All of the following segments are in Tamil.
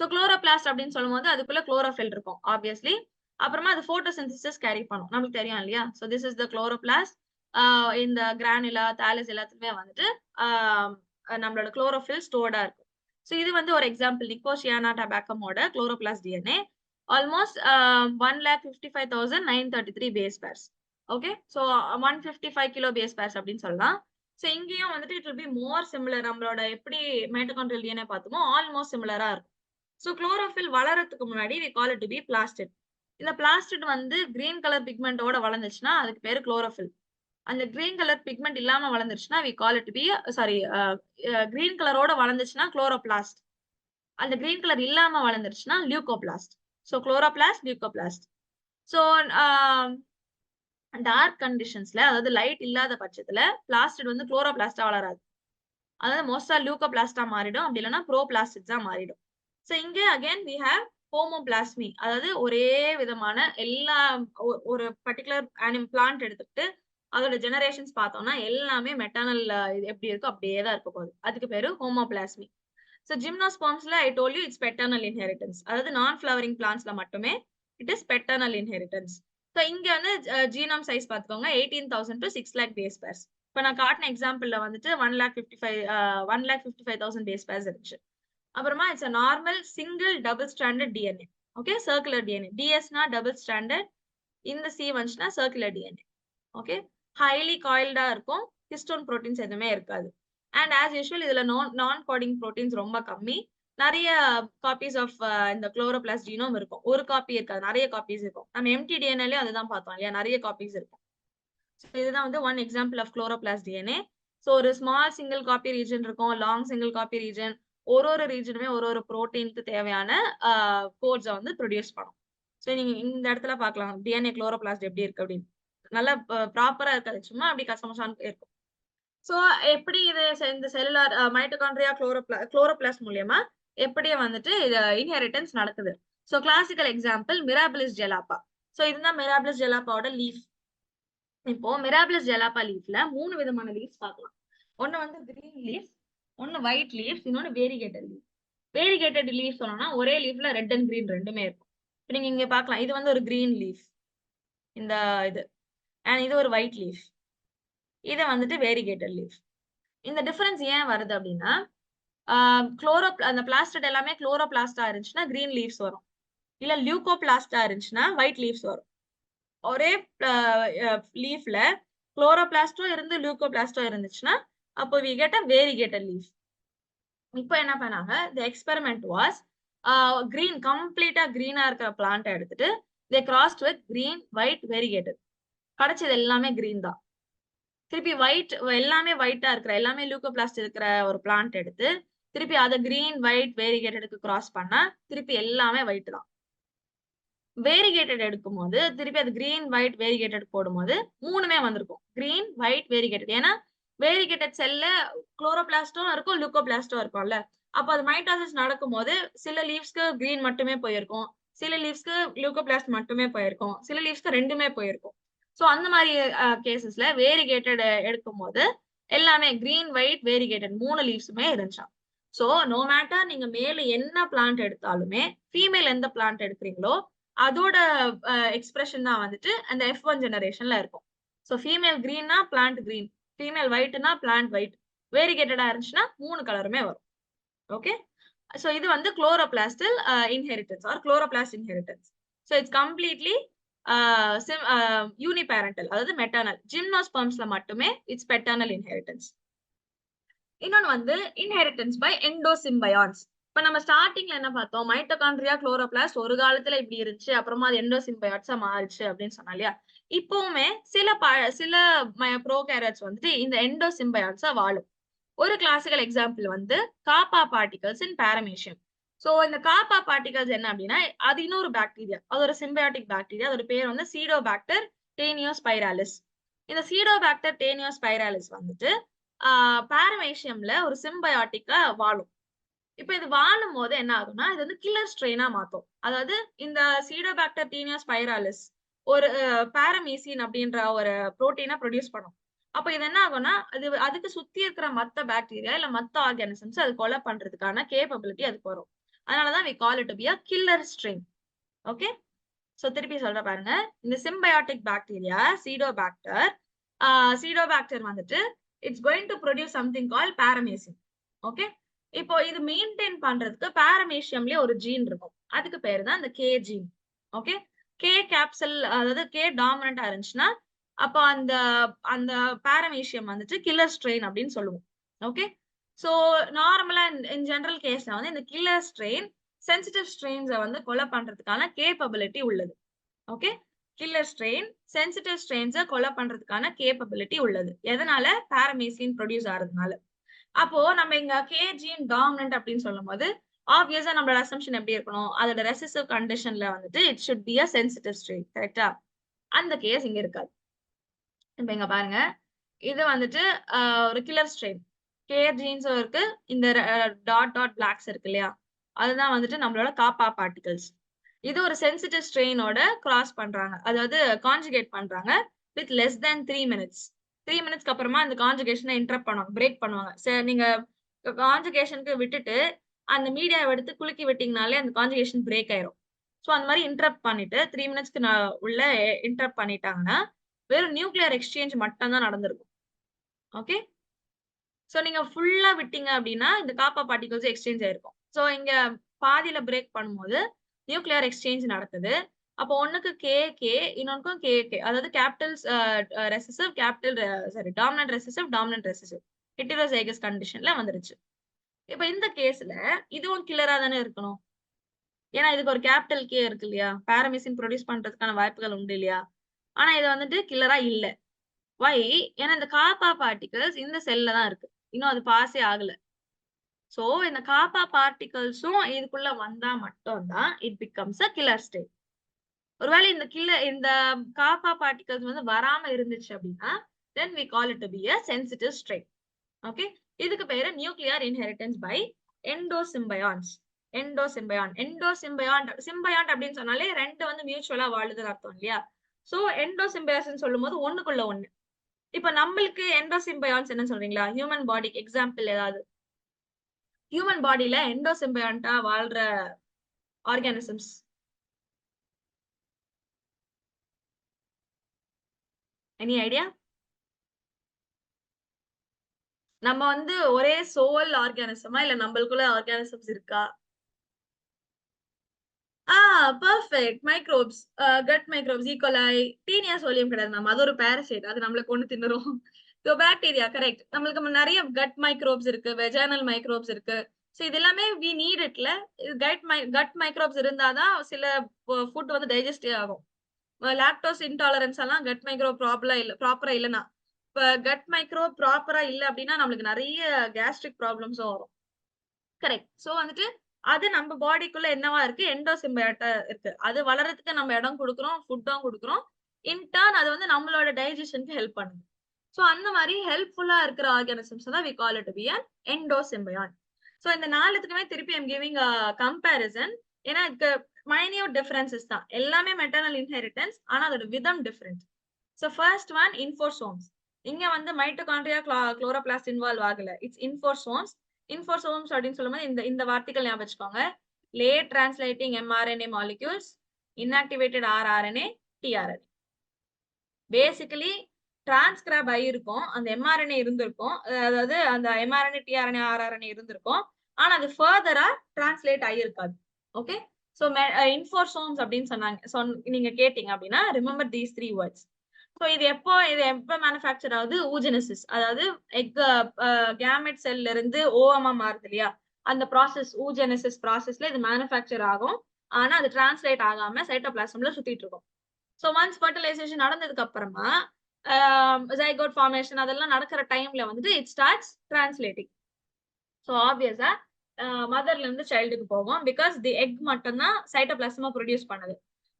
சோ குளோரோபிளாஸ்ட் அப்படின்னு சொல்லும்போது அதுக்குள்ள குளோரோஃபில் இருக்கும் ஆப்வியஸ்லி. அப்புறமா அது போட்டோசிந்தசிஸ் கேரி பண்ணும். நமக்கு தெரியும் இல்லையா? So this is the chloroplast. இந்த கிரானுலா, தாலஸ் எல்லாத்துலயுமே வந்துட்டு நம்மளோட குளோரோஃபில் ஸ்டோர்டா இருக்கும். சோ இது வந்து ஒரு எக்ஸாம்பிள் நிக்கோசியானா டபாக்கமோட chloroplast DNA. Almost 1,55,933 base pairs. Okay. So 155 kilo base pairs அப்படின்னு சொல்லலாம். சோ இங்கேயும் வந்துட்டு it will be more similar. நம்மளோட எப்படி மைட்டோகாண்ட்ரியல் டிஎன்ஏ பார்த்தோமோ ஆல்மோஸ்ட் சிமிலரா இருக்கும். சோ குளோரோஃபில் வளரதுக்கு முன்னாடி we call it to be plastid. இந்த பிளாஸ்டிட் வந்து கிரீன் கலர் பிக்மெண்டோட வளர்ந்துச்சுன்னா அதுக்கு பேரு குளோரோஃபில். அந்த கிரீன் கலர் பிக்மெண்ட் இல்லாம வளர்ந்துருச்சுன்னா we call it to be sorry green கலரோட வளர்ந்துச்சுன்னா குளோரோபிளாஸ்ட். அந்த கிரீன் கலர் இல்லாம வளர்ந்துருச்சுன்னா leucoplast. So chloroplast, leucoplast. So dark கண்டிஷன்ஸ்ல அதாவது லைட் இல்லாத பட்சத்துல பிளாஸ்டிட் வந்து குளோரோபிளாஸ்டா வளராது. அதாவது மோஸ்டா லியூகோபிளாஸ்டா மாறிடும். அப்படி இல்லைன்னா ப்ரோபிளாஸ்டிட்ஸா மாறிடும். சோ இங்க அகைன் we have ஹோமோபிளாஸ்மி. அதாவது ஒரே விதமான எல்லா ஒரு பர்ட்டிகுலர் பிளான்ட் எடுத்துக்கிட்டு அதோட ஜெனரேஷன்ஸ் பார்த்தோம்னா எல்லாமே மெட்டர்னல் எப்படி இருக்கோ அப்படியே தான் இருக்க போகுது. அதுக்கு பேரு ஹோமோபிளாஸ்மி. சோ ஜிம்னோஸ்பர்ம்ஸ்ல I told you it's paternal inheritance. அதாவது நான் ஃபிளவரிங் பிளான்ட்ஸ்ல மட்டுமே it is paternal inheritance. So இங்க வந்து ஜீனோம் சைஸ் பார்த்துக்கோங்க 18,000 to 6 lakh பேஸ் பேர்ஸ். இப்ப நான் காட்டின எக்ஸாம்பிள்ல வந்துட்டு 1,55,000 பேஸ் பேர்ஸ் இருந்துச்சு. அப்புறமா it's a normal single double standard DNA. Okay, circular DNA. டிஎஸ்னா டபுள் ஸ்டாண்டர்ட், இந்த சி வந்துச்சுன்னா சர்க்குலர் டிஎன்ஏ. ஓகே, ஹைலி காயில்டா இருக்கும். ஹிஸ்டோன் புரோட்டீன்ஸ் எதுவுமே இருக்காது. அண்ட் ஆஸ் யூஷுவல் இதுல நான் கோடிங் புரோட்டீன்ஸ் ரொம்ப கம்மி. நிறைய காப்பீஸ் ஆஃப் இந்த குளோரோபிளாஸ்ட் ஜீனோம் இருக்கும். ஒரு காப்பி இருக்காது, நிறைய காப்பீஸ் இருக்கும். நம்ம எம்டிடிஎன்ஏலயும் அதுதான் பார்த்தோம் இல்லையா? நிறைய காப்பீஸ் இருக்கும். இதுதான் வந்து one example of chloroplast DNA. So ஒரு ஸ்மால் சிங்கிள் காப்பி ரீஜன் இருக்கும், லாங் சிங்கிள் காப்பி ரீஜன். ஒரு ரீஜனுமே ஒரு புரோட்டீனுக்கு தேவையான கோட்ஸை வந்து ப்ரொடியூஸ் பண்ணும். சோ நீங்க இந்த இடத்துல பார்க்கலாம் டிஎன்ஏ குளோரோபிளாஸ்ட் எப்படி இருக்கு அப்படின்னு. நல்லா ப்ராப்பரா இருக்காது, சும்மா அப்படி கசமசான்னு இருக்கும். சோ எப்படி இது இந்த செல்லுலார் மைட்டோகாண்ட்ரியா குளோரோபிளாஸ்ட் மூலியமா எப்படி வந்துட்டு இன்ஹெரிட்டன்ஸ் நடக்குது. So classical example Mirabilis jalapa. So இதுதான் மிராபிலிஸ் ஜெலாப்பாவோட லீஃப். இப்போ மிராபிலிஸ் ஜெலாப்பா லீஃப்ல 3 விதமான லீவ்ஸ் பார்க்கலாம். ஒன்னு வந்து கிரீன் லீஃப், ஒன்னு ஒயிட் லீவ்ஸ், இன்னொன்னு வேரிகேட்டட் லீஃப். வேரிகேட்டட் லீஃப் சொன்னோம்னா ஒரே லீஃப்ல ரெட் அண்ட் கிரீன் ரெண்டுமே இருக்கும். இப்போ நீங்க இங்க பார்க்கலாம், இது வந்து ஒரு கிரீன் லீஃப், இந்த இது, அண்ட் இது ஒரு ஒயிட் லீஃப். இது வந்துட்டு வேரிகேட்டட் லீஃப். இந்த டிஃபரன்ஸ் ஏன் வருது அப்படின்னா அந்த பிளாஸ்டிட் எல்லாமே குளோரோபிளாஸ்டா இருந்துச்சுன்னா கிரீன் லீவ்ஸ் வரும். இல்ல லியூகோபிளாஸ்டா இருந்துச்சுன்னா ஒயிட் லீவ்ஸ் வரும். ஒரே லீஃப்ல குளோரோபிளாஸ்டும் இருந்து லியூகோபிளாஸ்டும் இருந்துச்சுன்னா அப்போ we get a variegated leaf. இப்போ என்ன பண்ணாங்க, the experiment was green, கம்ப்ளீட்டா கிரீனா இருக்கிற பிளான்ட் எடுத்துட்டு they crossed with green, white, variegated. கிடைச்சது எல்லாமே கிரீன் தான். திருப்பி ஒயிட், எல்லாமே ஒயிட்டா இருக்கிற எல்லாமே லியூகோபிளாஸ்ட் இருக்கிற ஒரு பிளான்ட் எடுத்து திருப்பி அதை கிரீன், ஒயிட், வேரிகேட்டடுக்கு கிராஸ் பண்ணா திருப்பி எல்லாமே ஒயிட் தான். வேரிகேட்டட் எடுக்கும் போது திருப்பி அது கிரீன், ஒயிட், வேரிகேட்டட் போடும்போது மூணுமே வந்திருக்கும், கிரீன், ஒயிட், வேரிகேட்டட். ஏன்னா வேரிகேட்டட் செல்ல குளோரோபிளாஸ்டும் இருக்கும், லியூகோபிளாஸ்டும் இருக்கும்ல. அப்ப அது மைட்டாசிஸ் நடக்கும் போது சில லீவ்ஸ்க்கு கிரீன் மட்டுமே போயிருக்கும், சில லீவ்ஸ்க்கு லியூகோபிளாஸ்ட் மட்டுமே போயிருக்கும், சில லீவ்ஸ்க்கு ரெண்டுமே போயிருக்கும். சோ அந்த மாதிரி கேசஸ்ல வேரிகேட்டட் எடுக்கும் போது எல்லாமே கிரீன், ஒயிட், வேரிகேட்டட் 3 லீவ்ஸுமே இருந்துச்சாம். சோ நோ மேட்டர் நீங்க மேல என்ன பிளான்ட் எடுத்தாலுமே ஃபீமேல் எந்த பிளான்ட் எடுக்கிறீங்களோ அதோட எக்ஸ்பிரஷன் தான் வந்துட்டு அந்த F1 ஜெனரேஷன்ல இருக்கும். சோ ஃபீமேல் கிரீன்னா பிளான்ட் கிரீன், ஃபீமேல் ஒயிட்னா பிளான்ட் ஒயிட், வேரிகேட்டடா இருந்துச்சுன்னா 3 கலருமே வரும். ஓகே, சோ இது வந்து குளோரோபிளாஸ்டல் inheritance or chloroplast inheritance. So it's completely uniparental, அதாவது மெட்டர்னல். ஜிம்னோஸ்பர்ம்ஸ்ல மட்டுமே இட்ஸ் பெட்டர்னல் இன்ஹெரிட்டன்ஸ். இன்னொன்னு வந்து இன்ஹெரிட்டன்ஸ் பை எண்டோசிம்பயான்ஸ். இப்ப நம்ம ஸ்டார்டிங்ல என்ன பார்த்தோம், மைட்டோகாண்ட்ரியா குளோரோபிளாஸ்ட் ஒரு காலத்துல இப்படி இருந்துச்சு, அப்புறமா அது எண்டோசிம்பயாட்ஸா மாறிச்சு அப்படின்னு சொன்னா இல்லையா? இப்பவுமே சில ப்ரோகாரியோட்ஸ் வந்துட்டு இந்த எண்டோசிம்பயாட்ஸா வாழும். ஒரு கிளாசிக்கல் எக்ஸாம்பிள் வந்து காப்பா பார்ட்டிகல்ஸ் இன் பாரமீசியம். சோ இந்த காப்பா பார்ட்டிகல்ஸ் என்ன அப்படின்னா அது இன்னொரு பாக்டீரியா, அது ஒரு சிம்பயாட்டிக் பாக்டீரியா. அதோட பேர் வந்து சீடோபாக்டர் டேனியோஸ்பைராலிஸ். இந்த சீடோபாக்டர் டேனியோஸ்பைராலிஸ் வந்துட்டு பாரமீசியம்ல ஒரு சிம்பயாட்டிக்கா வாழும். இப்ப இது வாழும் போது என்ன ஆகும்னா இது வந்து கில்லர் ஸ்ட்ரெயினா மாத்தும். அதாவது இந்த சீடோபாக்டர் டீனியோஸ்பைராலிஸ் ஒரு பாரமீசின் அப்படின்ற ஒரு புரோட்டீனை ப்ரொடியூஸ் பண்ணும். அப்ப இது என்ன ஆகும்னா அதுக்கு சுத்தி இருக்கிற மத்த பாக்டீரியா இல்ல மத்த ஆர்கானிசம்ஸ் அது கொலை பண்றதுக்கான கேப்பபிலிட்டி அதுக்கு வரும். அதனாலதான் we call it to be a killer strain. Okay, so திருப்பி சொல்ற பாருங்க. இந்த symbiotic bacteria Pseudobacter வந்துட்டு it's going to produce something called paramecium. Okay, இப்போ இது மெயின்டைன் பண்றதுக்கு பாரமீசியம்லயே ஒரு ஜீன் இருக்கும். அதுக்கு பேரு தான் இந்த K gene. Okay, K capsule அதாவது கே டாமினண்டா இருந்துச்சுன்னா அப்போ அந்த அந்த பாரமீசியம் வந்துட்டு கில்லர் ஸ்ட்ரெயின் அப்படின்னு சொல்லுவோம். ஓகே, சோ நார்மலா இன் ஜெனரல் கேஸ்ல வந்து இந்த கில்லர் ஸ்ட்ரெயின் சென்சிட்டிவ் ஸ்ட்ரெயின்ஸை வந்து கொலை பண்றதுக்கான கேப்பபிலிட்டி உள்ளது. ஓகே, கில்லர் ஸ்ட்ரெயின் சென்சிட்டிவ் ஸ்ட்ரெயின்ஸை கொலை பண்றதுக்கான கேப்பபிலிட்டி உள்ளது. எதனால? பாரமீசியன் ப்ரொடியூஸ் ஆறதுனால. அப்போ நம்ம இங்க கே ஜீன் டாமினன்ட் அப்படின்னு சொல்லும் போது ஆப்வியஸா நம்மளோட அசம்ஷன் எப்படி இருக்கணும்? அதோட ரெசிசிவ் கண்டிஷன்ல வந்துட்டு it should be a sensitive strain. கரெக்டா? அந்த கேஸ் இங்க இருக்காது. இப்ப இங்க பாருங்க, இது வந்துட்டு ஒரு கில்லர் ஸ்ட்ரெயின். கே ஜீன்ஸும் இருக்கு, இந்த டாட் டாட் பிளாக்ஸ் இருக்கு இல்லையா, அதுதான் வந்துட்டு நம்மளோட காப்பா பார்ட்டிகல்ஸ். இது ஒரு சென்சிட்டிவ் ஸ்ட்ரெயினோட கிராஸ் பண்றாங்க, அதாவது கான்ஜுகேட் பண்றாங்க வித் லெஸ் தென் 3 minutes. 3 minutesக்கு அப்புறமா அந்த கான்ஜுகேஷனை இன்டரப்ட் பண்ணுவாங்க, பிரேக் பண்ணுவாங்க. சரி, நீங்க கான்ஜுகேஷனுக்கு விட்டுட்டு அந்த மீடியாவை எடுத்து குலுக்கி விட்டீங்கனாலே அந்த கான்ஜுகேஷன் பிரேக் ஆயிரும். ஸோ அந்த மாதிரி இன்டரப்ட் பண்ணிட்டு 3 minutesக்கு உள்ள இன்டரப்ட் பண்ணிட்டாங்கன்னா வெறும் நியூக்ளியர் எக்ஸ்சேஞ்ச் மட்டும் தான் நடந்திருக்கும். ஓகே, சோ நீங்க ஃபுல்லா விட்டீங்க அப்படின்னா இந்த காப்பா பார்ட்டிகல்ஸ் எக்ஸ்சேஞ்ச் ஆயிருக்கும். சோ இங்க பாதியில பிரேக் பண்ணும்போது நியூக்ளியர் எக்ஸ்சேஞ்ச் நடக்குது. அப்போ ஒண்ணுக்கு கே கே, இன்னொன்னுக்கும் கே கே, அதாவது capital recessive capital sorry dominant recessive heterozygous கண்டிஷன்ல வந்துருச்சு. இப்ப இந்த கேஸ்ல இதுவும் கில்லரா தானே இருக்கணும், ஏன்னா இதுக்கு ஒரு கேபிட்டல் கே இருக்கு இல்லையா, பாரமீசின் ப்ரொடியூஸ் பண்றதுக்கான வாய்ப்புகள் உண்டு இல்லையா. ஆனா இது வந்துட்டு கில்லரா இல்ல. வை? ஏன்னா இந்த காப்பா பார்ட்டிகல்ஸ் இந்த செல்ல தான் இருக்கு, இன்னும் அது பாஸே ஆகல. சோ இந்த காப்பா பார்ட்டிகல்ஸும் இதுக்குள்ள வந்தா மட்டும் தான் it becomes a killer state. ஒருவேளை இந்த காப்பா பார்ட்டிகல்ஸ் வந்து வராம இருந்துச்சு அப்படின்னா then we call it to be a sensitive strain. Okay, இதுக்கு பேரு நியூக்ளியர் இன்ஹெரிட்டன்ஸ் பை எண்டோசிம்பயான்ஸ். சிம்பயாண்ட் அப்படின்னு சொன்னாலே ரெண்டு வந்து மியூச்சுவலா வாழுதுன்னு அர்த்தம் இல்லையா. சோ எண்டோசிம்பயான்ஸ் சொல்லும் போது ஒண்ணுக்குள்ள ஒண்ணு. இப்ப நம்மளுக்கு எண்டோசிம்பயான்ஸ் என்ன சொல்றீங்களா? ஹியூமன் பாடிக்கு எக்ஸாம்பிள் ஏதாவது? ஹியூமன் பாடியில எண்டோசிம்பயான்டா வாழ்ற ஆர்கானிசம்ஸ் எனி ஐடியா? நம்ம வந்து ஒரே சோல் ஆர்கானிசமா இல்ல நம்மளுக்குள்ள ஆர்கானிசம்ஸ் இருக்கா? Perfect. Microbes, cut microbes, E coli, Taenia சோலியம் கிடையாது மேம், அது ஒரு பாரசைட், அது நம்மள கொண்டு தின்னுரும். So bacteria correct. நம்மளுக்கு நிறைய கட் மைக்ரோப்ஸ் இருக்கு, வெஜைனல் மைக்ரோப்ஸ் இருக்கு. ஸோ இது எல்லாமே வி நீட் இட்ல. கட் மைக்ரோப்ஸ் இருந்தாதான் சில ஃபுட் வந்து டைஜஸ்டே ஆகும். லாக்டோஸ் இன்டாலரன்ஸ் எல்லாம் கட் மைக்ரோ ப்ராப்பரா இல்லைன்னா, இப்ப கட் மைக்ரோ ப்ராப்பரா இல்ல அப்படின்னா நம்மளுக்கு நிறைய கேஸ்ட்ரிக் ப்ராப்ளம்ஸும் வரும். கரெக்ட். சோ வந்துட்டு அது நம்ம பாடிக்குள்ள என்னவா இருக்கு? எண்டோசிம்பயாட்டா இருக்கு. அது வளர்றதுக்கு நம்ம இடம் கொடுக்குறோம், ஃபுட்டும் கொடுக்குறோம். இன்டர்ன் அது வந்து நம்மளோட டைஜஷனுக்கு ஹெல்ப் பண்ணுது. சோ அந்த மாதிரி ஹெல்ப்ஃபுல்லா இருக்கிற ஆர்கானிசம்ஸ் தான் we call it to be an endosymbiont. So இந்த நாலுத்துக்குமே திருப்பி I'm giving a comparison. ஏன்னா இதுக்கு மைன்யூட் டிஃபரன்சஸ் தான். எல்லாமே மெட்டர்னல் இன்ஹெரிட்டன்ஸ், ஆனா அதோட விதம் different. So first one infosomes. இங்க வந்து மைட்டோகாண்ட்ரியா குளோரோபிளாஸ்ட் இன்வால்வ் ஆகல, இட்ஸ் இன்ஃபோசோம்ஸ். இன்ஃபோசோம்ஸ் அப்படின்னு சொல்லும்போது இந்த வார்த்தைகள் ஞாபகம் வச்சுக்கோங்க. Late translating mRNA molecules, inactivated rRNA, tRNA. Basically transcribe ஆகிருக்கும், அந்த mRNA இருந்திருக்கும், அதாவது அந்த mRNA tRNA rRNA இருந்திருக்கும், ஆனா அது ஃபர்தரா டிரான்ஸ்லேட் ஆகியிருக்காது. ஓகே, சோ இன்ஃபோசோம்ஸ் அப்படின்னு சொன்னாங்க, நீங்க கேட்டீங்க அப்படின்னா ரிமெம்பர் தீஸ் 3 வேர்ட்ஸ். சோ இது எப்ப மேனுஃபேக்சர் ஆகுது? ஊஜெனசிஸ், அதாவது எக் கேமெட் செல்ல இருந்து ஓவமா மாறுது இல்லையா, அந்த ப்ராசஸ் ஊஜெனசிஸ் ப்ராசஸ்ல இது மேனுஃபேக்சர் ஆகும். ஆனா அது டிரான்ஸ்லேட் ஆகாம சைட்டோபிளாசம்ல சுத்திட்டு இருக்கும். சோ ஒன்ஸ் ஃபர்டிலைசேஷன் நடந்ததுக்கு அப்புறமா ஜைகோட் ஃபார்மேஷன் அதெல்லாம் நடக்கிற டைம்ல வந்துட்டு இட் ஸ்டார்ட்ஸ் டிரான்ஸ்லேட்டிங். சோ ஆப்வியஸா மதர்ல இருந்து சைல்டுக்கு போகும், பிகாஸ் தி எக் மட்டும் தான் சைட்டோபிளாசமா ப்ரொடியூஸ் பண்ணுது.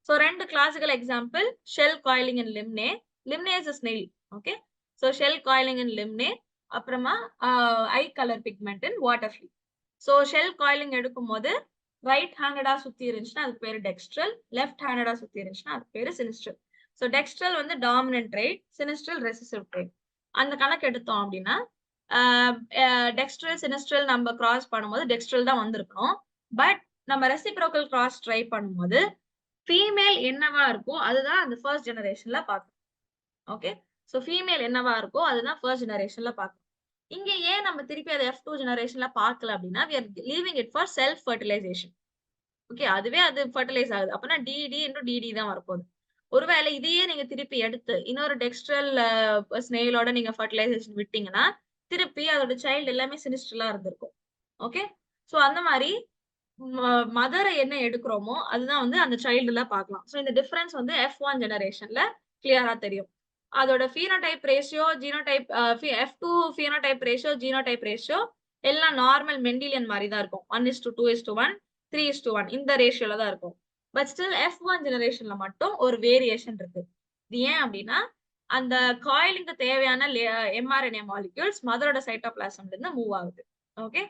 சோ ரெண்டு classical example, shell coiling and Limnaea. Limnaea is a snail. Okay, so shell coiling and Limnaea. அப்புறமா eye colour pigment in water flea. So shell coiling எடுக்கும் போது ரைட் ஹேண்டடா சுத்தி இருந்துச்சுன்னா அதுக்கு பேரு டெக்ஸ்ட்ரல், லெஃப்ட் ஹேண்டடா சுத்தி இருந்துச்சுன்னா அதுக்கு பேரு சினிஸ்ட்ரல். சோ டெக்ஸ்ட்ரல் வந்து டாமினன்ட் ட்ரைட், சினிஸ்ட்ரல் ரெசிசிவ் ட்ரைட். அந்த கணக்கு எடுத்தோம் அப்படின்னா டெக்ஸ்ட்ரல் சினிஸ்ட்ரல் நம்ம கிராஸ் பண்ணும்போது டெக்ஸ்ட்ரல் தான் வந்திருக்கணும். பட் நம்ம ரெசிப்ரோக்கல் கிராஸ் ட்ரை பண்ணும்போது ஃபீமேல் என்னவா இருக்கோ அதுதான் அந்த ஃபர்ஸ்ட் ஜெனரேஷன்ல பார்க்கணும். ஓகே. சோ ஃபீமேல் என்னவா இருக்கோ அதுதான் ஃபர்ஸ்ட் ஜெனரேஷன்ல பார்க்கணும். இங்க ஏன் நம்ம திருப்பி அதை F2 ஜெனரேஷன்ல பார்க்கல அப்படின்னா we are leaving it for self fertilization. Okay. அதுவே அது ஃபெர்டிலைஸ் ஆகுது. அப்பனா DD தான் வரப்போகுது. ஒருவேளை இதையே நீங்க திருப்பி எடுத்து இன்னொரு டெக்ஸ்ட்ரல் ஸ்னெயிலோட நீங்க ஃபெர்டிலைசேஷன் விட்டீங்கன்னா, திருப்பி அதோட சைல்டு எல்லாமே சினிஸ்டரலா இருந்திருக்கும். ஓகே. சோ அந்த மாரி மதர என்ன எடுக்கிறோமோ அதுதான் வந்து அந்த சைல்டுல பார்க்கலாம். சோ இந்த டிஃபரன்ஸ் வந்து F1 ஜெனரேஷன்ல கிளியரா தெரியும். அதோட phenotype ratio, genotype F2 phenotype ratio, genotype ratio எல்லாம் நார்மல் மெண்டிலியன் மாரி தான் இருக்கும். 1:2:1, 3:1 இந்த ரேஷியோல தான் இருக்கும். பட் ஸ்டில் F1 ஜெனரேஷன்ல மட்டும் ஒரு வேரியேஷன் இருக்கு. இது ஏன் அப்படின்னா, அந்த காயிலுக்கு தேவையான mRNA மாலிக்யூல்ஸ் மதரோட சைட்டோபிளாசம்ல இருந்து மூவ் ஆகுது. ஓகே.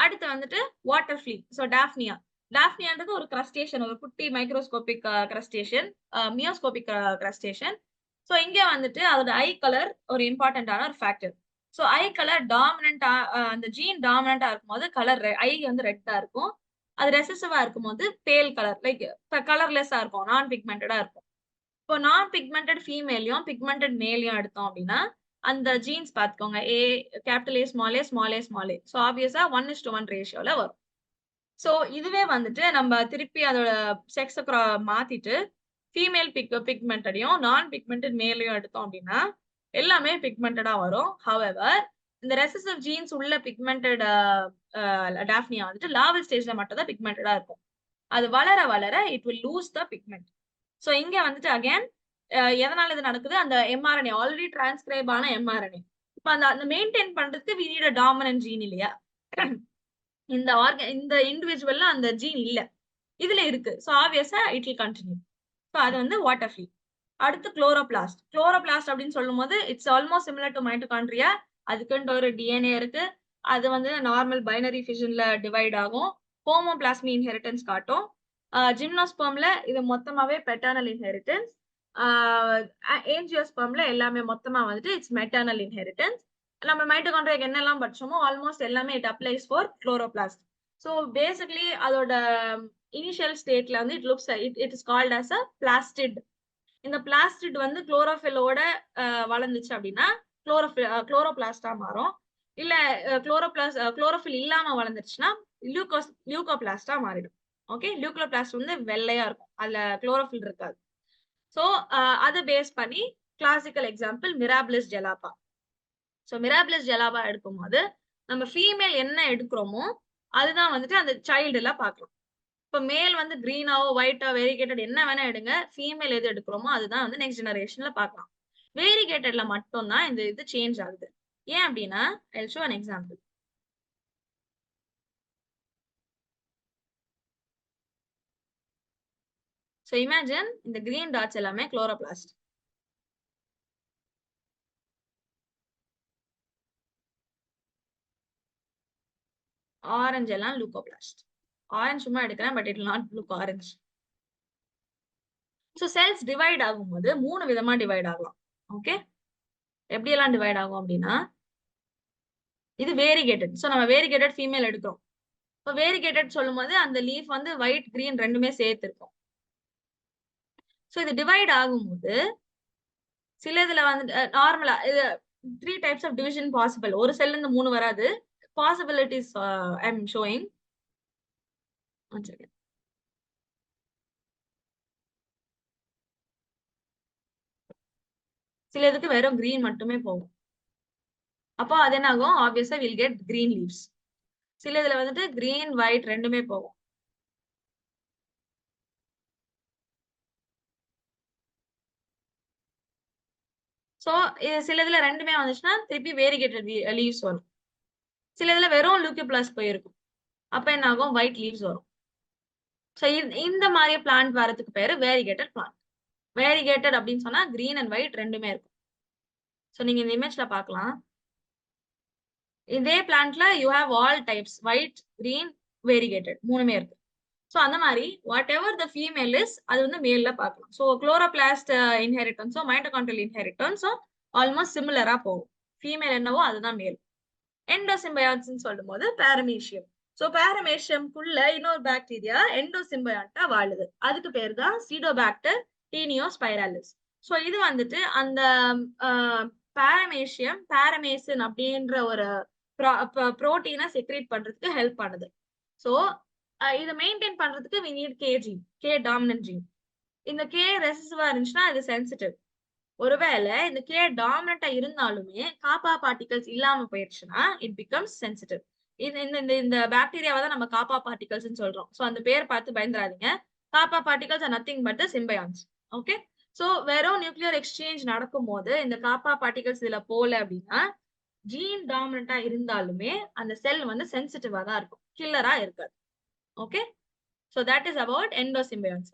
அடுத்து வந்துட்டு வாட்டர் ஃப்ளீ. So Daphnia. டாஃப்னியான்றது ஒரு கிரஸ்டேஷன், ஒரு குட்டி மைக்ரோஸ்கோபிக் கிரஸ்டேஷன், மியோஸ்கோபிக் கிரஸ்டேஷன். சோ இங்க வந்துட்டு அதோட ஐ கலர் ஒரு இம்பார்ட்டன்டான ஒரு ஃபேக்டர். சோ ஐ கலர் டாமினன்ட்டா அந்த ஜீன் டாமினன்ட்டா இருக்கும்போது கலர் ஐ வந்து ரெட்டா இருக்கும். அது ரெசசிவா இருக்கும்போது பேல் கலர் லைக் கலர்லெஸ்ஸா இருக்கும். நான் பிக்மெண்டடா இருக்கும். இப்போ நான் பிக்மெண்டட் ஃபீமேலையும், பிக்மெண்டட் மேலையும் எடுத்தோம் அப்படின்னா, அந்த ஜீன்ஸ் பார்த்துக்கோங்க. Capital A, small a, small a, small a. So obviously 1:1 ரேஷியோல வரும். சோ இதுவே வந்துட்டு நம்ம திருப்பி அதோட செக்ஸ மாத்திட்டு ஃபீமேல் பிக்மெண்டடையும், நான் பிக்மெண்டட் மேலையும் எடுத்தோம் அப்படின்னா, எல்லாமே பிக்மெண்டடா வரும். ஹவெவர் இந்த ரெசசிவ் ஜீன்ஸ் உள்ள பிக்மெண்டட் டாஃப்னியா வந்துட்டு லார்வல் ஸ்டேஜ்ல மட்டும் தான் பிக்மெண்டடா இருக்கும். அது வளர வளர it will lose the pigment. So இங்க வந்துட்டு அகைன் எதனால இது நடக்குது? அந்த mRNA ஆல்ரெடி டிரான்ஸ்கிரைப் ஆன mRNA. இப்ப அந்த மெயின்டெயின் பண்றதுக்கு we need a dominant gene இல்லையா? இந்த இண்டிவிஜுவல்ல அந்த ஜீன் இல்ல. இதுல இருக்கு. சோ ஆப்வியஸா இட் வில் கன்டின்யூ. சோ அது வந்து வாட்டர் ஃப்ளீ. அடுத்து குளோரோபிளாஸ்ட். குளோரோபிளாஸ்ட் அப்படின்னு சொல்லும்போது it's almost similar to mitochondria. அதுக்குன்ட்டு ஒரு DNA இருக்கு. அது வந்து நார்மல் பைனரி ஃபிஷன்ல டிவைட் ஆகும். ஹோமோபிளாஸ்மி இன்ஹெரிட்டன்ஸ் காட்டும். ஜிம்னோஸ்பெர்ம்ல இது மொத்தமாவே பெட்டர்னல் இன்ஹெரிட்டன்ஸ். ஏஞ்சியோஸ்பெர்ம்ல எல்லாமே மொத்தமா வந்துட்டு இட்ஸ் மெட்டர்னல் இன்ஹெரிட்டன்ஸ். நம்ம மைட்டோகாண்ட்ரியாக்கு என்னெல்லாம் படிச்சோமோ ஆல்மோஸ்ட் எல்லாமே it applies for chloroplast. So basically அதோட இனிஷியல் ஸ்டேட்ல வந்து it is called as a plastid. இந்த பிளாஸ்டிட் வந்து குளோரோஃபில்லோட வளர்ந்துச்சு அப்படின்னா குளோரோபிளாஸ்டா மாறும். இல்ல குளோரோஃபில் இல்லாம வளர்ந்துருச்சுன்னா லியூகோபிளாஸ்டா மாறிடும். ஓகே. லியூகோபிளாஸ்ட் வந்து வெள்ளையா இருக்கும். அதுல குளோரோஃபில் இருக்காது. சோ அதை பேஸ் பண்ணி classical example Mirabilis jalapa. So Mirabilis jalapa எடுக்கும்போது நம்ம ஃபீமேல் என்ன எடுக்கிறோமோ அதுதான் வந்துட்டு அந்த சைல்டுல பார்க்கலாம். இப்ப மேல் வந்து கிரீனாவோ ஒயிட்டா வேரிகேட்டட் என்ன வேணா எடுங்க. ஃபீமேல் எது எடுக்கிறோமோ அதுதான் வந்து நெக்ஸ்ட் ஜெனரேஷன்ல பார்க்கலாம். வேரிகேட்டட்ல மட்டும் தான் இந்த இது சேஞ்ச் ஆகுது. ஏன் அப்படின்னா I'll show an example. So imagine இந்த green dots எல்லாமே chloroplast. ஆரஞ்சு எல்லாம் லூகோபிளாஸ்ட். ஆரஞ்சு சும்மா எடுக்கிறேன் but it not look orange. So cells divide ஆகும்போது 3 விதமா டிவைட் ஆகலாம். ஓகே. எப்படி எல்லாம் டிவைட் ஆகும் அப்படின்னா, இது வேரிகேட்டட். சோ நம்ம வேரிகேட்டட் ஃபீமேல் எடுக்கிறோம். இப்போ வேரிகேட்டட் சொல்லும்போது அந்த லீஃப் வந்து ஒயிட் கிரீன் ரெண்டுமே சேர்த்து இருக்கும். சோ இது டிவைட் ஆகும்போது சில இதுல வந்து நார்மலா 3 டைப்ஸ் ஆஃப் டிவிஷன் பாசிபிள். ஒரு செல்ல இருந்து 3 வராது. பாசிபிலிட்டிஸ் ஐ அம் ஷோயிங். One second. சில இதுக்கு வெறும் கிரீன் மட்டுமே போகும். அப்போ அது என்ன ஆகும்? ஆப்வியஸா வில் கெட் கிரீன் லீவ்ஸ். சில இதுல வந்துட்டு கிரீன் ஒயிட் ரெண்டுமே போகும். சோ சில இதுல ரெண்டுமே வந்துச்சுன்னா திருப்பி வேரிகேட்டட் லீவ்ஸ் வரும். சில இதுல வெறும் லூக்கோபிளாஸ்ட் போயிருக்கும். அப்ப என்ன ஆகும்? ஒயிட் லீவ்ஸ் வரும். சோ இந்த மாதிரி பிளான்ட் வரதுக்கு பேரு வேரிகேட்டட் பிளான்ட். வேரிகேட்டட் அப்படின்னு சொன்னா கிரீன் அண்ட் ஒயிட் ரெண்டுமே இருக்கும். சோ நீங்க இந்த இமேஜ்ல பார்க்கலாம். இதே பிளான்ட்ல you have all types white, green, variegated மூணுமே இருக்கு. சோ அந்த மாதிரி whatever the female is அது வந்து மேல்ல பார்க்கலாம். சோ குளோரோபிளாஸ்ட் இன்ஹெரிட்டன்ஸோ மைட்டோகாண்ட்ரியல் இன்ஹெரிட்டன்ஸோ ஆல்மோஸ்ட் சிமிலரா போகும். ஃபீமேல் என்னவோ அதுதான் மேல். எண்டோசிம்பயாட்ஸ்ன்னு சொல்லும் போது பாரமீஷியம். சோ பாரமேசியம்குள்ள இன்னொரு பாக்டீரியா எண்டோசிம்பயாண்டா வாழுது. அதுக்கு பேர் தான் சீடோபாக்டர் டீனியோஸ்பைராலிஸ். சோ இது வந்துட்டு அந்த பாரமேசின் அப்படின்ற ஒரு புரோட்டீனை செக்ரேட் பண்றதுக்கு ஹெல்ப் பண்ணுது. சோ இதை மெயின்டைன் பண்றதுக்கு we need K gene, K dominant gene. இந்த K ரெசிசிவா இருந்துச்சுன்னா இது சென்சிட்டிவ். ஒருவேளை இந்த K டாமினண்டா இருந்தாலுமே காப்பா பார்ட்டிகல்ஸ் இல்லாம போயிருச்சுன்னா இட் பிகம்ஸ் சென்சிட்டிவ். இந்த பாக்டீரியாவை தான் நம்ம காப்பா பார்ட்டிகல்ஸ் சொல்றோம். சோ அந்த பேர் பார்த்து பயந்துராதீங்க. Kappa particles are nothing but the symbionts. Okay. So வெறும் நியூக்ளியர் எக்ஸ்சேஞ்ச் நடக்கும் போது இந்த காப்பா பார்ட்டிகல்ஸ் இதுல போல அப்படின்னா ஜீன் டாமினண்டா இருந்தாலுமே அந்த செல் வந்து சென்சிட்டிவா தான் இருக்கும், கில்லரா இருக்காது. Okay. So that is about எண்டோசிம்பயான்ஸ்.